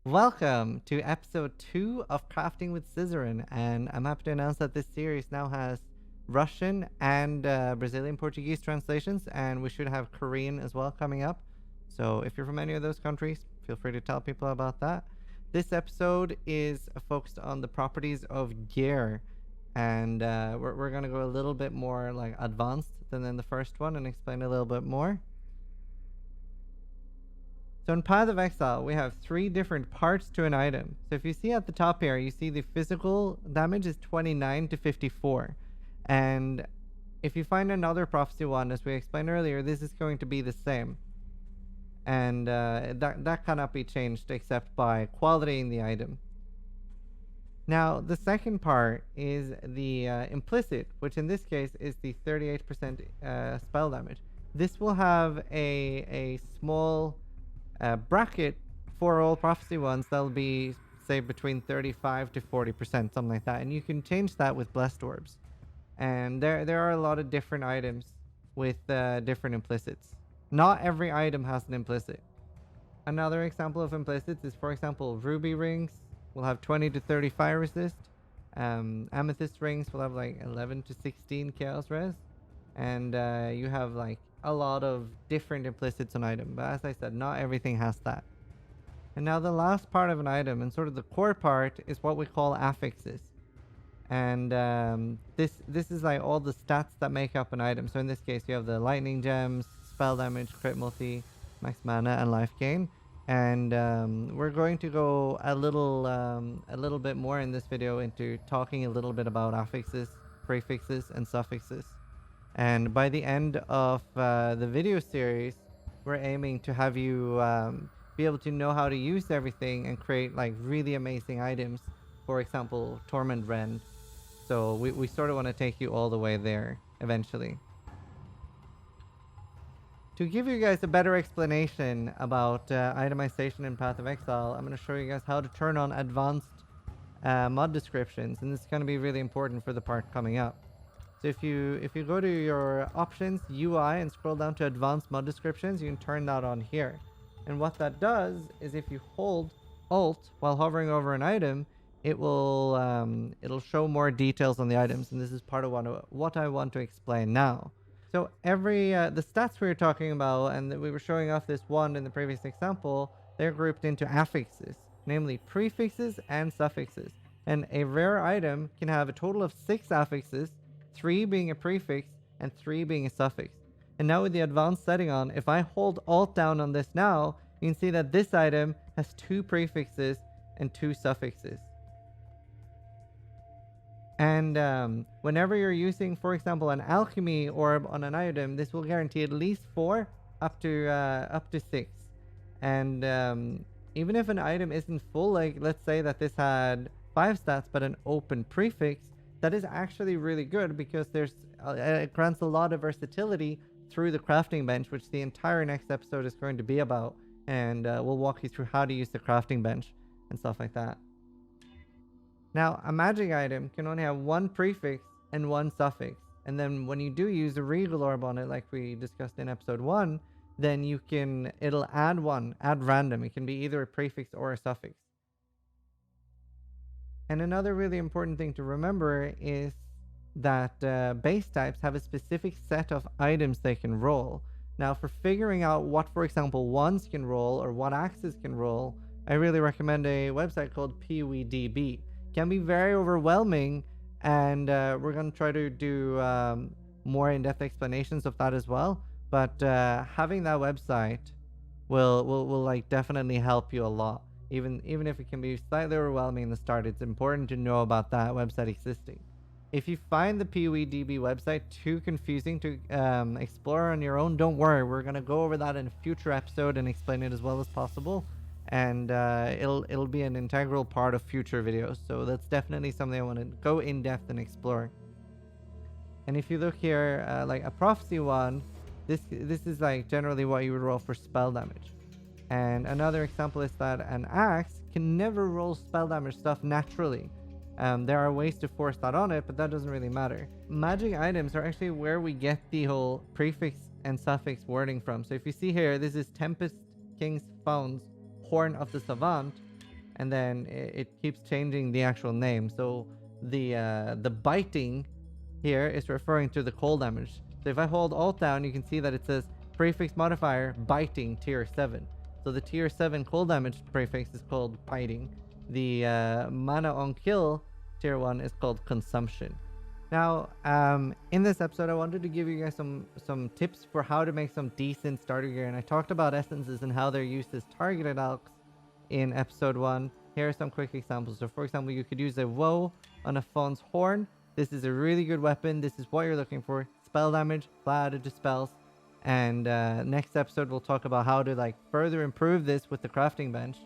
Welcome to episode 2 of Crafting with Zizaran, and I'm happy to announce that this series now has Russian and Brazilian Portuguese translations, and we should have Korean as well coming up. So if you're from any of those countries, feel free to tell people about that. This episode is focused on the properties of gear, and we're going to go a little bit more like advanced than in the first one and explain a little bit more. So in Path of Exile, we have 3 different parts to an item. So if you see at the top here, you see the physical damage is 29 to 54. And if you find another prophecy one, as we explained earlier, this is going to be the same. And that cannot be changed except by quality in the item. Now, the second part is the implicit, which in this case is the 38% spell damage. This will have a small bracket for all prophecy ones. That'll be, say, between 35 to 40%, something like that. And you can change that with blessed orbs. And there are a lot of different items with different implicits. Not every item has an implicit. Another example of implicits is, for example, ruby rings will have 20 to 35 resist. Amethyst rings will have like 11 to 16 chaos res. And you have like a lot of different implicits on item, but as I said, not everything has that. And now the last part of an item, and sort of the core part, is what we call affixes. And this is like all the stats that make up an item. So in this case, you have the lightning gems, spell damage, crit multi, max mana, and life gain. And we're going to go a little bit more in this video into talking a little bit about affixes, prefixes, and suffixes. And by the end of the video series, we're aiming to have you be able to know how to use everything and create like really amazing items. For example, Torment Rend. So we sort of want to take you all the way there eventually. To give you guys a better explanation about itemization in Path of Exile, I'm going to show you guys how to turn on advanced mod descriptions. And this is going to be really important for the part coming up. So if you go to your options, UI, and scroll down to advanced mod descriptions, you can turn that on here. And what that does is if you hold Alt while hovering over an item, it will it'll show more details on the items. And this is part of what I want to explain now. So every the stats we were talking about, and that we were showing off this one in the previous example, they're grouped into affixes, namely prefixes and suffixes. And a rare item can have a total of 6 affixes, 3 being a prefix and 3 being a suffix. And now with the advanced setting on, if I hold Alt down on this now, you can see that this item has 2 prefixes and 2 suffixes. And whenever you're using, for example, an alchemy orb on an item, this will guarantee at least 4 up to 6. And even if an item isn't full, like let's say that this had 5 stats but an open prefix, that is actually really good because it grants a lot of versatility through the crafting bench, which the entire next episode is going to be about. And we'll walk you through how to use the crafting bench and stuff like that. Now, a magic item can only have 1 prefix and 1 suffix. And then when you do use a regal orb on it, like we discussed in episode 1, then it'll add random. It can be either a prefix or a suffix. And another really important thing to remember is that base types have a specific set of items they can roll. Now, for figuring out what, for example, wands can roll or what axes can roll, I really recommend a website called PWDB. It can be very overwhelming, and we're going to try to do more in-depth explanations of that as well. But having that website will like definitely help you a lot. Even if it can be slightly overwhelming in the start, it's important to know about that website existing. If you find the PWDB website too confusing to explore on your own, don't worry. We're going to go over that in a future episode and explain it as well as possible. And it'll be an integral part of future videos. So that's definitely something I want to go in depth and explore. And if you look here, like a prophecy one, this is like generally what you would roll for spell damage. And another example is that an axe can never roll spell damage stuff naturally. There are ways to force that on it, but that doesn't really matter. Magic items are actually where we get the whole prefix and suffix wording from. So if you see here, this is Tempest King's Found's Horn of the Savant. and then it keeps changing the actual name. So the biting here is referring to the cold damage. So if I hold Alt down, you can see that it says prefix modifier biting tier 7. So the tier 7 cold damage prefix is called biting. The mana on kill tier 1 is called consumption. Now, in this episode, I wanted to give you guys some tips for how to make some decent starter gear. And I talked about essences and how they're used as targeted alks in episode 1. Here are some quick examples. So for example, you could use a woe on a fawn's horn. This is a really good weapon. This is what you're looking for. Spell damage, flat added to spells. And next episode, we'll talk about how to like further improve this with the crafting bench.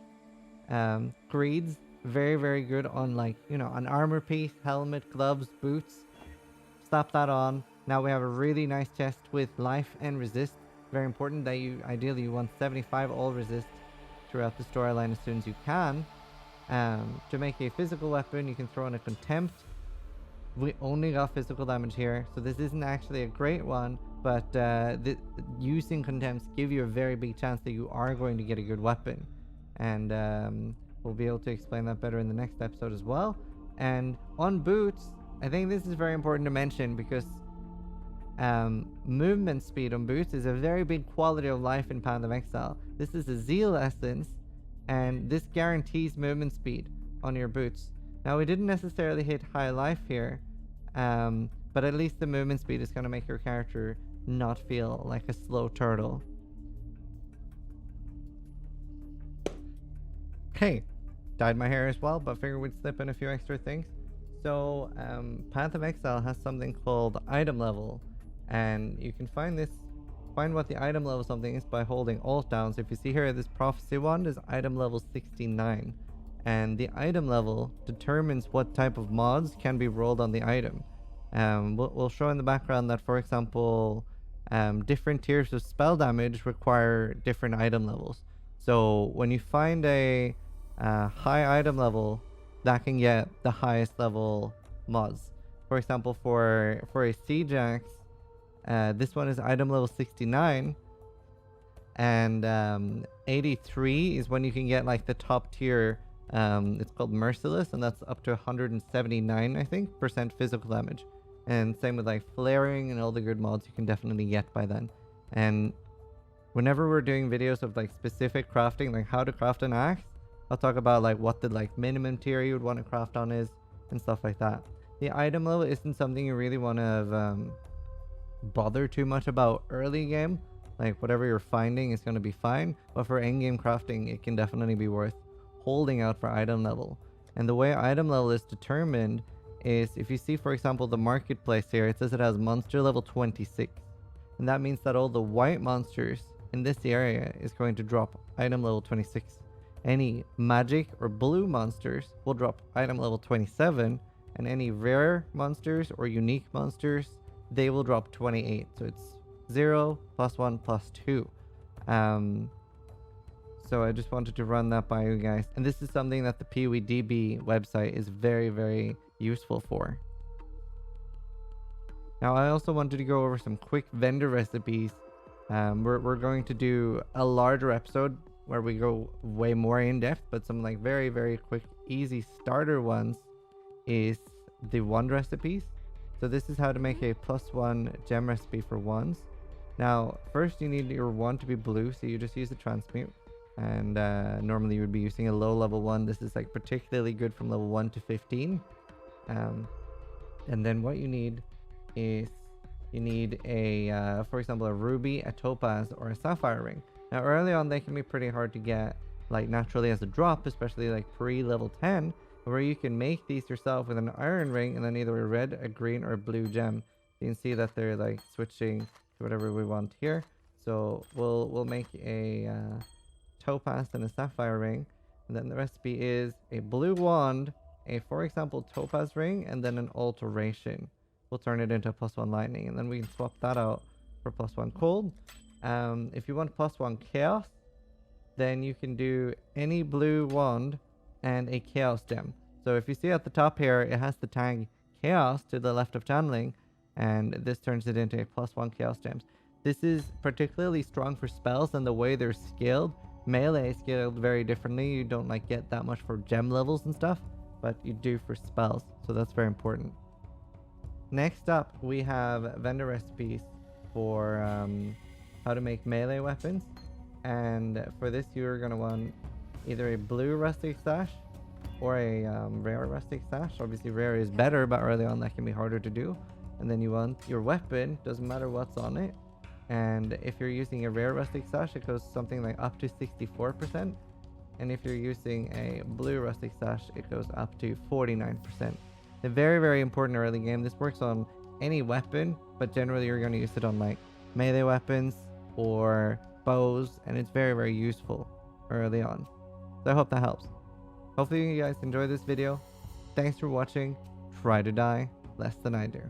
Greeds, very, very good on like, you know, an armor piece, helmet, gloves, boots. Slap that on. Now we have a really nice chest with life and resist. Very important that you, ideally, you want 75 all resist throughout the storyline as soon as you can. To make a physical weapon, you can throw in a contempt. We only got physical damage here, so this isn't actually a great one, but using contempts give you a very big chance that you are going to get a good weapon. And we'll be able to explain that better in the next episode as well. And on boots, I think this is very important to mention because movement speed on boots is a very big quality of life in Path of Exile. This is a Zeal essence, and this guarantees movement speed on your boots. Now, we didn't necessarily hit high life here, but at least the movement speed is going to make your character not feel like a slow turtle. Okay, dyed my hair as well, but figured we'd slip in a few extra things. So, Path of Exile has something called item level, and you can find what the item level something is by holding Alt down. So if you see here, this prophecy wand is item level 69. And the item level determines what type of mods can be rolled on the item. We'll show in the background that, for example, different tiers of spell damage require different item levels. So when you find a high item level, that can get the highest level mods. For example, for a Siege Axe, this one is item level 69. And 83 is when you can get like the top tier. It's called Merciless, and that's up to 179, I think, % physical damage. And same with like flaring and all the good mods you can definitely get by then. And whenever we're doing videos of like specific crafting, like how to craft an axe, I'll talk about like what the like minimum tier you would want to craft on is and stuff like that. The item level isn't something you really want to bother too much about early game. Like whatever you're finding is going to be fine, but for end game crafting, it can definitely be worth holding out for item level. And the way item level is determined is, if you see, for example, the marketplace here, it says it has monster level 26, and that means that all the white monsters in this area is going to drop item level 26. Any magic or blue monsters will drop item level 27, and any rare monsters or unique monsters, they will drop 28. So it's 0 plus 1 plus 2. So I just wanted to run that by you guys. And this is something that the PoEDB website is very, very useful for. Now, I also wanted to go over some quick vendor recipes. We're going to do a larger episode where we go way more in depth, but some like very, very quick, easy starter ones is the wand recipes. So this is how to make a +1 gem recipe for wands. Now, first you need your wand to be blue, so you just use the transmute. And normally you would be using a low level one. This is like particularly good from level 1 to 15. And then what you need is you need a for example, a ruby, a topaz, or a sapphire ring. Now early on they can be pretty hard to get like naturally as a drop, especially like pre-level 10, where you can make these yourself with an iron ring and then either a red, a green, or a blue gem. You can see that they're like switching to whatever we want here. So we'll make a topaz and a sapphire ring, and then the recipe is a blue wand, a for example topaz ring, and then an alteration. We'll turn it into a +1 lightning, and then we can swap that out for +1 cold. If you want +1 chaos, then you can do any blue wand and a chaos gem. So if you see at the top here, it has the tag chaos to the left of channeling, and this turns it into a +1 chaos gems. This is particularly strong for spells, and the way they're scaled Melee is scaled very differently. You don't like get that much for gem levels and stuff, but you do for spells, so that's very important. Next up, we have vendor recipes for how to make melee weapons. And for this, you're going to want either a blue rustic sash or a rare rustic sash. Obviously, rare is better, but early on that can be harder to do. And then you want your weapon, doesn't matter what's on it. And if you're using a rare rustic sash, it goes something like up to 64%. And if you're using a blue rustic sash, it goes up to 49%. A very, very important early game. This works on any weapon, but generally you're going to use it on like melee weapons or bows, and it's very, very useful early on. So I hope that helps. Hopefully you guys enjoy this video. Thanks for watching. Try to die less than I do.